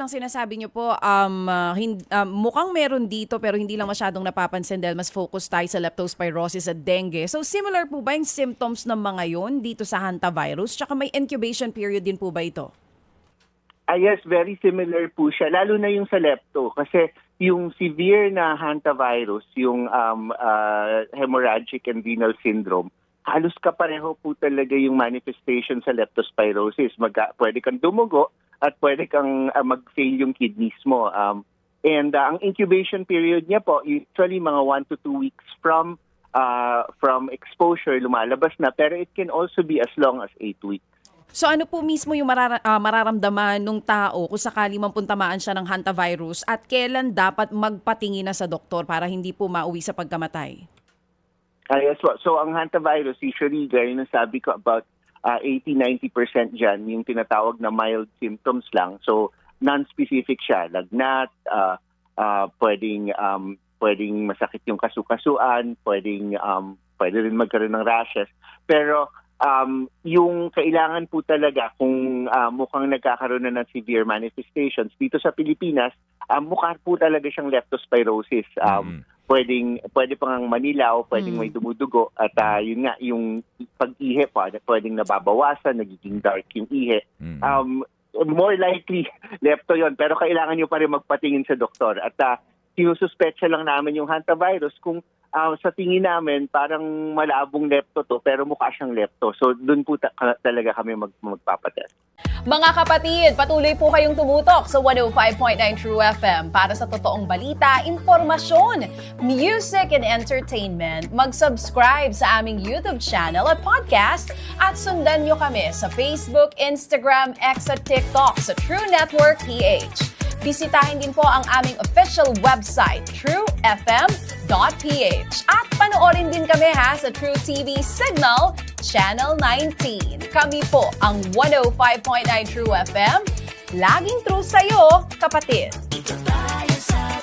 Ang sinasabi niyo po, mukhang meron dito pero hindi lang masyadong napapansin dahil mas focus tayo sa leptospirosis at dengue. So similar po ba yung symptoms ng mga yon dito sa hantavirus? Tsaka may incubation period din po ba ito? Yes, very similar po siya, lalo na yung sa lepto. Kasi yung severe na hantavirus, yung hemorrhagic and renal syndrome, halos kapareho po talaga yung manifestation sa leptospirosis. Pwede kang dumugo at pwede kang mag-fail yung kidneys mo. And ang incubation period niya po, usually mga 1 to 2 weeks from exposure, lumalabas na. Pero it can also be as long as 8 weeks. So ano po mismo yung mararamdaman ng tao kung sakali man puntamaan siya ng hantavirus at kailan dapat magpatingin na sa doktor para hindi po mauwi sa pagkamatay? Yes, so ang hantavirus, usually, gaya na sabi ko, about 80-90% dyan, yung tinatawag na mild symptoms lang. So, non-specific siya. Lagnat, pwedeng masakit yung kasukasuan, pwede rin magkaroon ng rashes. Pero, yung kailangan po talaga kung mukhang nagkakaroon na ng severe manifestations dito sa Pilipinas, mukha po talaga siyang leptospirosis. Pwede pang manilaw, pwedeng may dumudugo at yun nga yung pag-ihi pwedeng nababawasan, nagiging dark yung ihi. More likely lepto yon, pero kailangan niyo pa rin magpatingin sa doktor at sinususpetsa lang namin yung hantavirus kung sa tingin namin parang malabong lepto to pero mukha siyang lepto. So doon po talaga kami magpapatest. Mga kapatid, patuloy po kayong tumutok sa 105.9 True FM para sa totoong balita, impormasyon, music and entertainment. Mag-subscribe sa aming YouTube channel at podcast at sundan nyo kami sa Facebook, Instagram, X at TikTok sa True Network PH. Bisitahin din po ang aming official website, truefm.ph. At panoorin din kami sa True TV Signal, Channel 19. Kami po ang 105.9 True FM. Laging true sa'yo, kapatid. Ito tayo sa